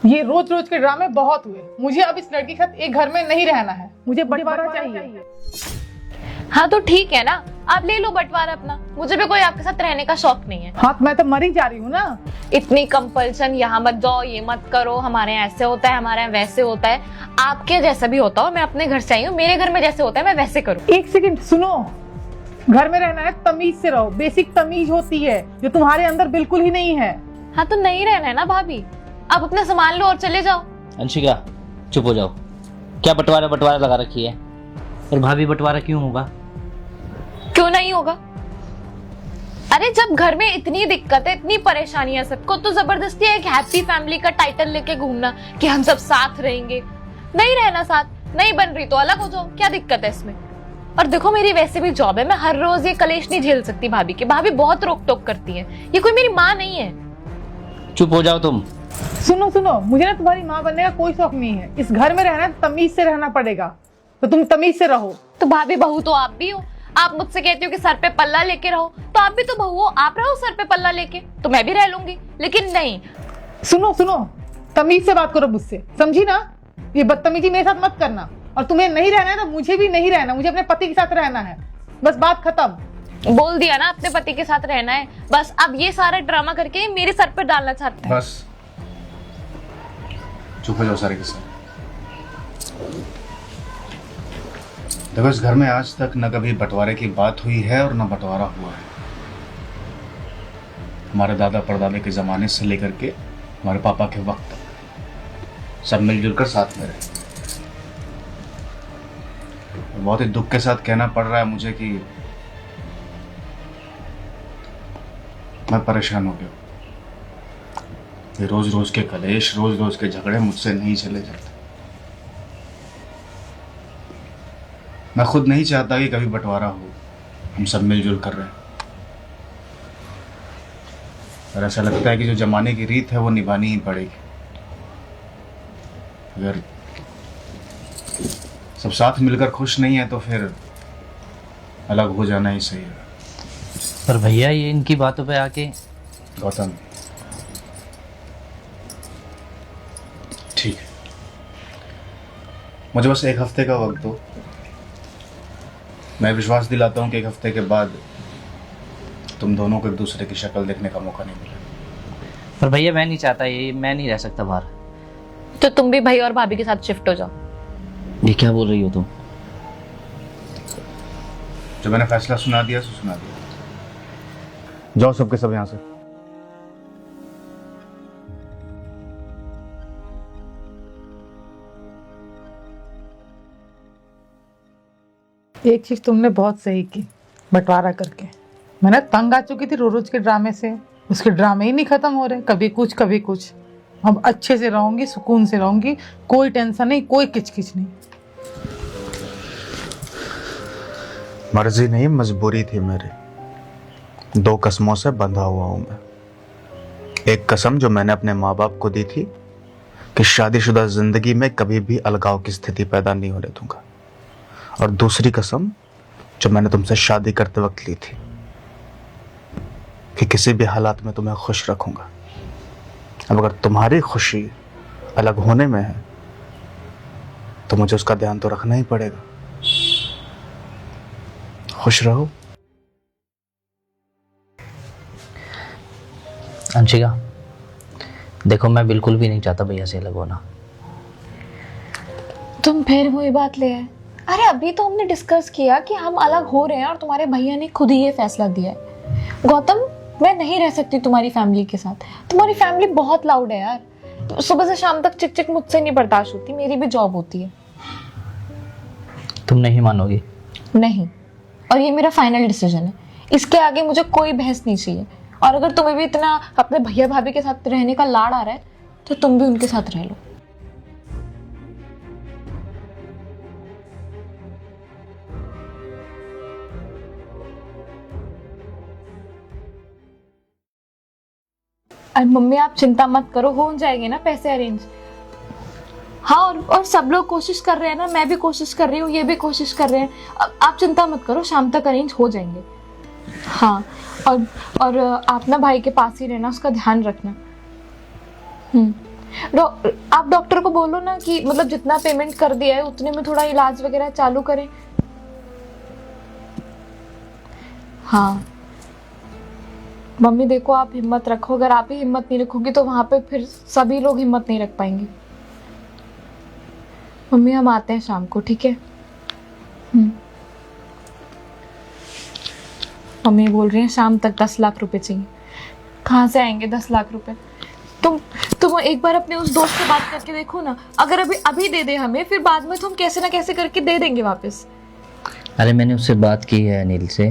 ये रोज रोज के ड्रामे बहुत हुए। मुझे अब इस लड़की के साथ एक घर में नहीं रहना है। मुझे बंटवारा चाहिए। हाँ तो ठीक है ना, आप ले लो बंटवारा अपना। मुझे भी कोई आपके साथ रहने का शौक नहीं है। हाँ मैं तो मरी जा रही हूँ ना। इतनी कंपल्सन, यहाँ मत जाओ, ये मत करो, हमारे यहाँ ऐसे होता है, हमारे यहाँ वैसे होता है। आपके जैसा भी होता हो, मैं अपने घर से आई हूँ, मेरे घर में जैसे होता है मैं वैसे करूँ। एक सेकंड सुनो, घर में रहना है तमीज से रहो। बेसिक तमीज होती है जो तुम्हारे अंदर बिल्कुल ही नहीं है। हाँ तो नहीं रहना है ना भाभी, आप अपना सामान लो और चले जाओ। अंशिका चुप हो जाओ। क्या बंटवारा बंटवारा लगा रखी है? और भाभी बंटवारा क्यों होगा? क्यों नहीं होगा? अरे जब घर में इतनी दिक्कत है, इतनी परेशानी है सबको, तो जबरदस्ती एक हैप्पी फैमिली का टाइटल लेके घूमना कि हम सब साथ रहेंगे। नहीं रहना साथ, नहीं बन रही तो अलग हो जाओ, क्या दिक्कत है इसमें? और देखो मेरी वैसे भी जॉब है, मैं हर रोज ये कलेश नहीं झेल सकती भाभी की। भाभी बहुत रोक टोक करती है, ये कोई मेरी माँ नहीं है। चुप हो जाओ तुम। सुनो सुनो, मुझे ना तुम्हारी माँ बनने का कोई शौक नहीं है। इस घर में रहना है तमीज से रहना पड़ेगा, तो तुम तमीज से रहो। तो भाभी बहू तो आप भी हो। आप मुझसे कहती हो कि सर पे पल्ला लेके रहो, तो आप भी तो बहू हो, आप रहो सर पे पल्ला लेके, तो मैं भी रह लूंगी। लेकिन नहीं। सुनो सुनो, तमीज से बात करो मुझसे, समझी ना? ये बदतमीजी मेरे साथ मत करना। और तुम्हें नहीं रहना है तो मुझे भी नहीं रहना। मुझे अपने पति के साथ रहना है, बस बात खत्म। बोल दिया ना अपने पति के साथ रहना है, बस अब ये सारा ड्रामा करके मेरे सर पे डालना चाहते हैं। बस चुप हो जाओ सारे के साथ। देखो इस घर में आज तक न कभी बंटवारे की बात हुई है और न बंटवारा हुआ है। हमारे दादा परदादे के जमाने से लेकर के हमारे पापा के वक्त तक सब मिलजुल कर साथ में रहे। बहुत ही दुख के साथ कहना पड़ रहा है मुझे कि मैं परेशान हो गया। ये रोज रोज के कलेश, रोज रोज के झगड़े मुझसे नहीं चले जाते। मैं खुद नहीं चाहता कि कभी बंटवारा हो, हम सब मिलजुल कर रहे हैं। और ऐसा लगता है कि जो जमाने की रीत है वो निभानी ही पड़ेगी। अगर सब साथ मिलकर खुश नहीं है तो फिर अलग हो जाना ही सही है। पर भैया ये इनकी बातों पे आके। गौतम ठीक है, मुझे बस एक हफ्ते का वक्त दो। मैं विश्वास दिलाता हूँ कि एक हफ्ते के बाद तुम दोनों को एक दूसरे की शक्ल देखने का मौका नहीं मिलेगा। पर भैया मैं नहीं चाहता, ये मैं नहीं रह सकता बाहर। तो तुम भी भाई और भाभी के साथ शिफ्ट हो जाओ। ये क्या बोल रही हो तुम? जो मैंने फैसला सुना दिया सो सुना दिया। जाओ सबके सब यहाँ से। एक चीज तुमने बहुत सही की, बंटवारा करके। मैं ना तंग आ चुकी थी रोज रोज के ड्रामे से। उसके ड्रामे ही नहीं खत्म हो रहे, कभी कुछ कभी कुछ। अब अच्छे से रहूंगी, सुकून से रहूंगी, कोई टेंशन नहीं, कोई किचकिच नहीं। मर्जी नहीं मजबूरी थी मेरी। दो कसमों से बंधा हुआ हूं मैं। एक कसम जो मैंने अपने माँ बाप को दी थी कि शादीशुदा जिंदगी में कभी भी अलगाव की स्थिति पैदा नहीं होने दूंगा। और दूसरी कसम जो मैंने तुमसे शादी करते वक्त ली थी कि किसी भी हालात में तुम्हें खुश रखूंगा। अब अगर तुम्हारी खुशी अलग होने में है तो मुझे उसका ध्यान तो रखना ही पड़ेगा। खुश रहो। अंशिका देखो, मैं बिल्कुल भी नहीं चाहता भैया से अलग होना। तुम फिर वही बात ले आए। अरे अभी तो हमने डिस्कस किया कि हम अलग हो रहे हैं और तुम्हारे भैया ने खुद ही ये फैसला दिया है। गौतम मैं नहीं रह सकती तुम्हारी फैमिली के साथ। तुम्हारी फैमिली बहुत लाउड है यार। सुबह से शाम तक चिक चिक मुझसे नहीं बर्दाश्त होती, मेरी भी जॉब होती है। तुम नहीं मानोगी? नहीं, और ये मेरा फाइनल डिसीजन है। इसके आगे मुझे कोई बहस नहीं चाहिए। और अगर तुम्हें भी इतना अपने भैया भाभी के साथ रहने का लाड़ आ रहा है तो तुम भी उनके साथ रह लो। अरे मम्मी आप चिंता मत करो, हो जाएंगे ना पैसे अरेंज। हाँ और सब लोग कोशिश कर रहे हैं ना, मैं भी कोशिश कर रही हूँ, ये भी कोशिश कर रहे हैं। आप चिंता मत करो, शाम तक अरेंज हो जाएंगे। हाँ और आप ना भाई के पास ही रहना, उसका ध्यान रखना। आप डॉक्टर को बोलो ना कि मतलब जितना पेमेंट कर दिया है उतने में थोड़ा इलाज वगैरह चालू करें। हाँ मम्मी देखो, आप हिम्मत रखो, अगर आप ही हिम्मत नहीं रखोगी तो वहां पे फिर सभी लोग हिम्मत नहीं रख पाएंगे। मम्मी हम आते हैं शाम को, ठीक है? मम्मी बोल रही हैं शाम तक 10 लाख रुपए चाहिए। कहाँ से आएंगे 10 लाख रुपए? तुम एक बार अपने उस दोस्त से बात करके देखो ना, अगर अभी दे दे हमें, फिर बाद में तुम कैसे ना कैसे करके दे देंगे वापस। अरे मैंने उससे बात की है अनिल से,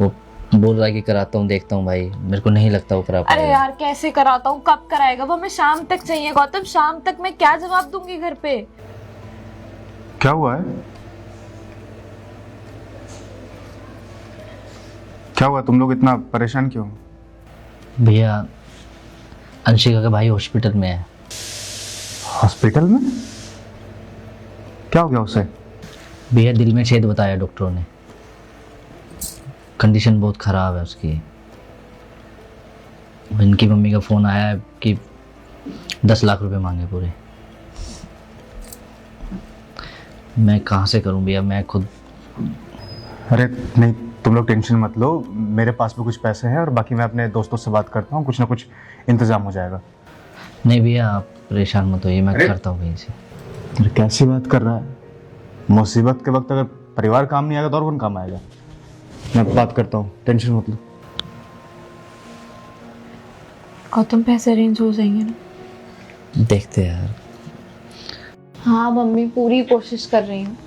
वो बोल रहा है कि कराता हूँ, देखता हूँ भाई, मेरे को नहीं लगता वो करा पाएगा। अरे यार कैसे कराता हूँ, कब कराएगा वो? हमें शाम तक चाहिए गौतम, शाम तक मैं क्या जवाब दूंगी घर पे? क्या हुआ है? क्या हुआ, तुम लोग इतना परेशान क्यों? भैया अंशिका का भाई हॉस्पिटल में है। हॉस्पिटल में? क्या हो गया उसे? भैया दिल में छेद बताया डॉक्टरों ने, कंडीशन बहुत ख़राब है उसकी। इनकी मम्मी का फ़ोन आया है कि 10 लाख रुपए मांगे पूरे। मैं कहाँ से करूँ भैया, मैं खुद। अरे नहीं, तुम लोग टेंशन मत लो, मेरे पास भी कुछ पैसे हैं और बाकी मैं अपने दोस्तों से बात करता हूँ, कुछ ना कुछ इंतज़ाम हो जाएगा। नहीं भैया आप परेशान मत होइए, मैं करता हूँ कहीं से। अरे कैसी बात कर रहा है? मुसीबत के वक्त अगर परिवार काम नहीं आएगा तो और कौन काम आएगा? मैं बात करता हूँ, टेंशन मत लो। गौतम पैसे अरेंज हो जाएंगे ना? देखते हैं यार। हाँ मम्मी पूरी कोशिश कर रही हूँ।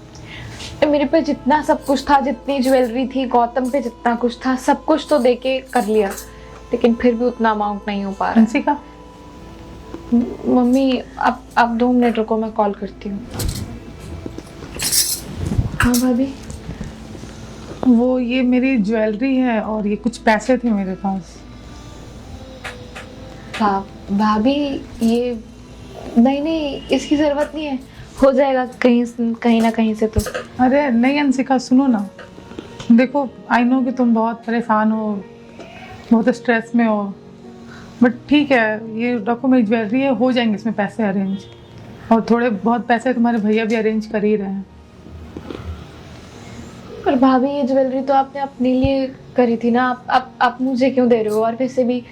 मेरे पे जितना सब कुछ था, जितनी ज्वेलरी थी, गौतम पे जितना कुछ था, सब कुछ तो देके कर लिया, लेकिन फिर भी उतना अमाउंट नहीं हो पा रहा। अंशिका मम्मी आप 2 मिनट रुको, मैं कॉल करती हूँ। हाँ भाभी। वो ये मेरी ज्वेलरी है और ये कुछ पैसे थे मेरे पास। भाभी ये नहीं, इसकी जरूरत नहीं है, हो जाएगा कहीं ना कहीं से तो। अरे नहीं अंशिका सुनो ना, देखो आई नो कि तुम बहुत परेशान हो, बहुत स्ट्रेस में हो, बट ठीक है, ये रखो मेरी ज्वेलरी है, हो जाएंगे इसमें पैसे अरेंज, और थोड़े बहुत पैसे तुम्हारे भैया भी अरेंज कर ही रहे हैं। पर भाभी ये ज्वेलरी तो आपने अपने लिए करी थी ना, आप मुझे क्यों दे रहे हो? और वैसे भी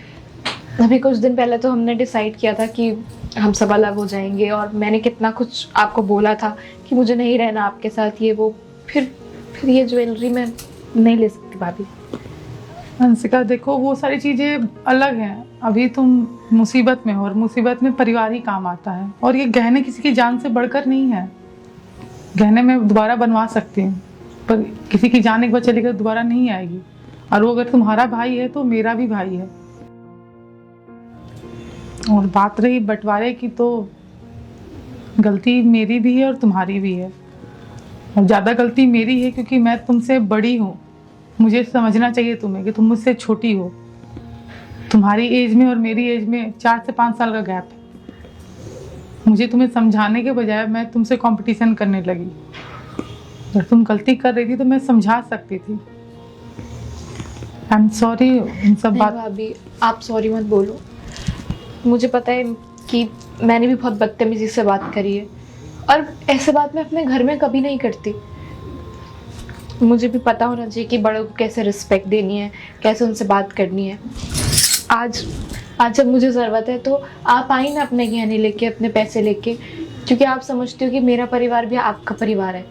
अभी कुछ दिन पहले तो हमने डिसाइड किया था कि हम सब अलग हो जाएंगे, और मैंने कितना कुछ आपको बोला था कि मुझे नहीं रहना आपके साथ, ये वो, फिर ये ज्वेलरी मैं नहीं ले सकती भाभी। अंशिका देखो वो सारी चीज़ें अलग हैं, अभी तुम मुसीबत में हो और मुसीबत में परिवार ही काम आता है, और ये गहने किसी की जान से बढ़कर नहीं है। गहने मैं दोबारा बनवा सकती हूँ, पर किसी की जान एक बार चली गई दोबारा नहीं आएगी, और वो अगर तुम्हारा भाई है तो मेरा भी भाई है। और बात रही बंटवारे की, तो गलती मेरी भी है और तुम्हारी भी है, और ज़्यादा गलती मेरी है क्योंकि मैं तुमसे बड़ी हूँ। मुझे समझना चाहिए तुम्हें कि तुम मुझसे छोटी हो, तुम्हारी एज में और मेरी एज में 4 से 5 साल का गैप है। मुझे तुम्हें समझाने के बजाय मैं तुमसे कंपटीशन करने लगी। अगर तुम गलती कर रही थी तो मैं समझा सकती थी। आई एम सॉरी इन सब बात। भाभी आप सॉरी मत बोलो, मुझे पता है कि मैंने भी बहुत बदतमीजी से बात करी है, और ऐसे बात मैं अपने घर में कभी नहीं करती। मुझे भी पता होना चाहिए कि बड़ों को कैसे रिस्पेक्ट देनी है, कैसे उनसे बात करनी है। आज जब मुझे ज़रूरत है तो आप आई ना अपने गहने लेके, अपने पैसे लेके, क्योंकि आप समझते हो कि मेरा परिवार भी आपका परिवार है।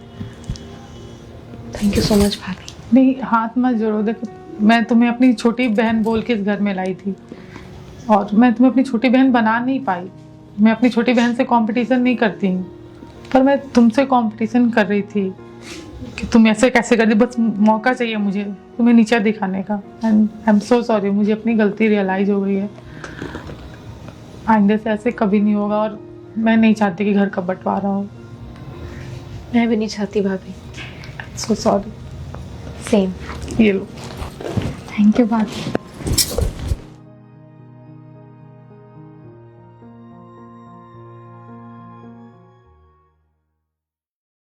थैंक यू सो मच भाभी। नहीं हाथ मत जोड़ो, देखो मैं तुम्हें अपनी छोटी बहन बोल के इस घर में लाई थी, और मैं तुम्हें अपनी छोटी बहन बना नहीं पाई। मैं अपनी छोटी बहन से कंपटीशन नहीं करती हूँ, पर मैं तुमसे कंपटीशन कर रही थी कि तुम ऐसे कैसे कर दी। बस मौका चाहिए मुझे तुम्हें नीचा दिखाने का। And I am so sorry, मुझे अपनी गलती रियलाइज हो गई है। आइंदे से ऐसे कभी नहीं होगा, और मैं नहीं चाहती कि घर का बंटवारा हो। मैं भी नहीं चाहती भाभी। So sorry. सेम। ये लो। थैंक यू भाभी।